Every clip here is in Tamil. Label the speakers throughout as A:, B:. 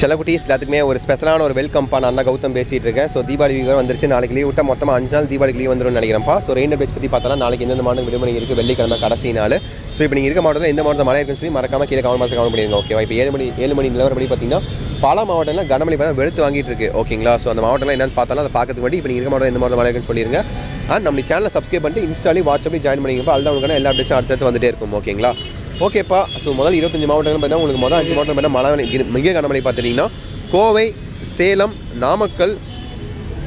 A: செல்லக்குட்டீஸ் எல்லாத்துக்குமே ஒரு ஸ்பெஷலான ஒரு வெல்கம்ப்பா. நான் தான் கௌதம் பேசிகிட்டு இருக்கேன். ஸோ தீபாவளி வீடியோ வந்துருச்சு. நாளைக்கு லீவ் விட்டால் மொத்தமாக 5 நாள் தீபாவளிக்கு லீவ் வந்துடும் நினைக்கிறேன்ப்பா. ஸோ ரெயின் அப்டேட்ஸ் பற்றி பார்த்தா நாளைக்கு எந்தெந்த மாவட்டம் விடுமுறை இருக்குது, வெள்ளிக்கிழமை கடைசி நாள். ஸோ இப்போ நீங்கள் இருக்க மாவட்டத்தில் எந்த மாவட்டம் மழை இருக்குன்னு சொல்லி மறக்காம கீழே கவனம் கவனம் பண்ணிடுங்க. ஓகேவா? இப்போ 7 மணி நிலவரப்படி பார்த்தீங்கன்னா பல மாவட்டங்களில் கனமழை பண்ண வெளுத்து வாங்கிட்டு இருக்கு. ஓகேங்களா? ஸோ அந்த மாவட்டம்லாம் என்னென்னு பார்த்தாலும் அதை பார்க்கறதுக்கு முன்னாடி இப்போ நீங்கள் இருக்க மாவட்டம் எந்த மாவட்டம் மழை இருக்குன்னு சொல்லிடுங்க. அண்ட் நம்ம சேனலை சப்ஸ்கிரைப் பண்ணிட்டு இன்ஸ்டாலி வாட்ஸ்அப்லேயும் ஜாயின் பண்ணிங்கப்பா. அதுதான் உங்களுக்கு எல்லா அப்டேட்ஸும் அடுத்தடுத்து வந்துட்டே இருக்கும். ஓகேங்களா? ஓகேப்பா. ஸோ முதல் 25 மாவட்டங்கள் பார்த்தா உங்களுக்கு முதல் 5 மாவட்டம் பார்த்தா மழை மிக கனமழை பார்த்துட்டிங்கன்னா கோவை, சேலம், நாமக்கல்,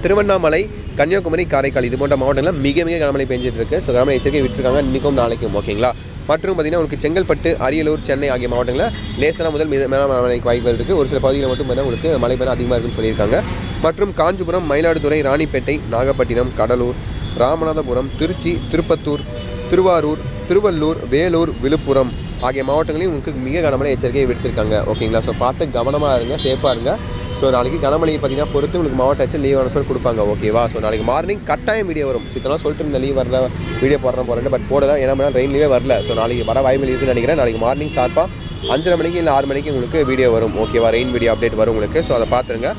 A: திருவண்ணாமலை, கன்னியாகுமரி, காரைக்கால் இது போன்ற மாவட்டங்களில் மிக கனமழை பெஞ்சிட்டு இருக்குது. ஸோ கனமழை எச்சரிக்கை விட்டுருக்காங்க இன்றைக்கும் நாளைக்கும். ஓகேங்களா? மற்றும் பார்த்திங்கன்னா உங்களுக்கு செங்கல்பட்டு, அரியலூர், சென்னை ஆகிய மாவட்டங்களில் லேசான முதல் மேலான மழைக்கு வாய்ப்புகள் இருக்குது. ஒரு சில பகுதியில் மட்டும் பார்த்தா உங்களுக்கு மழை பெய்ய அதிகமாக இருக்குன்னு சொல்லியிருக்காங்க. மற்றும் காஞ்சிபுரம், மயிலாடுதுறை, ராணிப்பேட்டை, நாகப்பட்டினம், கடலூர், ராமநாதபுரம், திருச்சி, திருப்பத்தூர், திருவாரூர், திருவள்ளூர், வேலூர், விழுப்புரம் ஆகிய மாவட்டங்களையும் உங்களுக்கு மிக கனமழை எச்சரிக்கையை விடுத்திருக்காங்க. ஓகேங்களா? ஸோ பார்த்து கவனமாக இருங்க, சேஃபாக இருங்க. ஸோ நாளைக்கு கனமழையை பார்த்தீங்கன்னா பொறுத்து உங்களுக்கு மாவட்ட ஆச்சு லீவ் ஆன சொல்லி கொடுப்பாங்க. ஓகேவா? ஸோ நாளைக்கு மார்னிங் கட்டாயம் வீடியோ வரும். சித்தலாம் சொல்லிட்டு இருந்த லீவ் வரல, வீடியோ போடுறேன் பட் போடல. ஏன்னா ரெயின் லீவே வரல. ஸோ நாளைக்கு வர வாய்ப்பு இருக்குன்னு நினைக்கிறேன். நாளைக்கு மார்னிங் ஷார்ப்பாக 5:30 மணிக்கு இல்லை 6 மணிக்கு உங்களுக்கு வீடியோ வரும். ஓகேவா? ரெயின் வீடியோ அப்டேட் வரும் உங்களுக்கு. ஸோ அதை பார்த்துருங்க.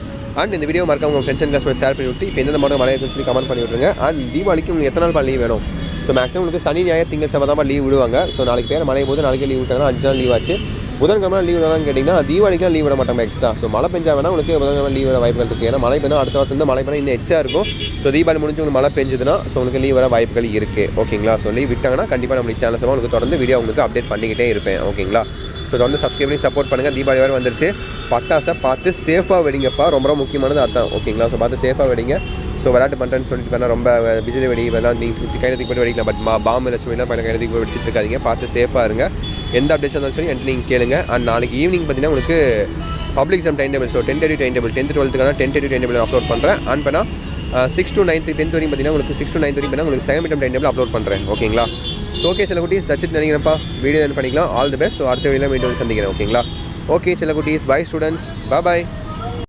A: அண்ட் இந்த வீடியோ மறக்காம உங்கள் ஃப்ரெண்ட்ஸ் அண்ட் கிளாஸ் ஷேர் பண்ணி விட்டு இப்போ எந்த மாவட்டம் மழை இருக்குன்னு சொல்லி கமெண்ட் பண்ணி விட்டுருங்க. அண்ட் தீபாவளிக்கு உங்களுக்கு எத்தனை நாள் லீவ் வேணும்? ஸோ மேக்ஸிமம் உங்களுக்கு சனி, ஞாயிறு, திங்கள், செவ்வாய் தான் லீவ் விடுவாங்க. ஸோ நாளைக்கு பேர் மழை போது நாளைக்கே லீவ் விட்டாங்கன்னா 5 நாள் லீவ் ஆச்சு. புதன்கிழமை லீவ் விடலாம்னு கேட்டிங்கன்னா தீபாவளிக்குலாம் லீவ் விட மாட்டாங்க எக்ஸ்ட்ரா. ஸோ மழை பெஞ்சா வேணா உங்களுக்கு புதன்கிழமை லீவ் வர வாய்ப்புகள் இருக்குது. ஏன்னா மழை பெய்யா அடுத்த வாரத்துலேருந்து மழை பெய்யா இன்னும் எச்சா இருக்கும். ஸோ தீபாவளி முடிஞ்சு உங்களுக்கு மழை பெஞ்சுதுன்னா ஸோ உங்களுக்கு லீவ் வர வாய்ப்புகள் இருக்குது. ஓகேங்களா? ஸோ லீவ் விட்டாங்கன்னா கண்டிப்பாக நம்ம சேனல்ஸாக உங்களுக்கு தொடர்ந்து வீடியோ உங்களுக்கு அப்டேட் பண்ணிக்கிட்டே இருப்பேன். ஓகேங்களா? ஸோ தொடர்ந்து சப்ஸ்கிரைப் பண்ணி சப்போர்ட் பண்ணுங்கள். தீபாவளி வேறு வந்துருச்சு. பட்டாசை பார்த்து சேஃபாக வெடிங்கப்பா. ரொம்ப முக்கியமானது அதுதான். ஓகேங்களா? ஸோ பார்த்து சேஃபாக வெடிங்க. ஸோ விளையாட்டு பண்ணுறேன்னு சொல்லிட்டு பண்ணால் ரொம்ப பிஜிலி வெடி இதெல்லாம் நீங்கள் கையெழுத்துக்கு போய்ட்டு வெடிக்கலாம். பட் பாம்பு லட்சுமிலாம் பண்ண கையெழுத்துக்கு போய் வெடிச்சிட்டு இருக்காதிங்க. பார்த்து சேஃபாக இருங்க. எந்த அப்டேட்ஸ் இருந்தாலும் சரி என்கிட்ட நீங்கள் கேளுங்க. அண்ட் நாளைக்கு ஈவினிங் பார்த்தீங்கன்னா உங்களுக்கு public exam time table. So 10:30 time table 10th 12th 10:30 time table upload பண்ணுறேன். அண்ட் பண்ணால் 6 to 9th 10th வரைக்கும் பார்த்தீங்கன்னா உங்களுக்கு 6 to 9th வரைக்கும் பார்த்தீங்கன்னா உங்களுக்கு செகண்ட் டைம் டேபிள் அப்லோட் பண்ணுறேன். ஓகேங்களா? ஸோ ஓகே சில குட்டீஸ் தச்சிட்டு நினைக்கிறேன்ப்பா. வீடியோ என்ன பண்ணிக்கலாம். All the best. ஸோ அடுத்த வீடியோவில் மீண்டும் சந்திக்கிறேன். ஓகேங்களா? ஓகே சில குட்டீஸ், பை ஸ்டூடெண்ட்ஸ், பாய்.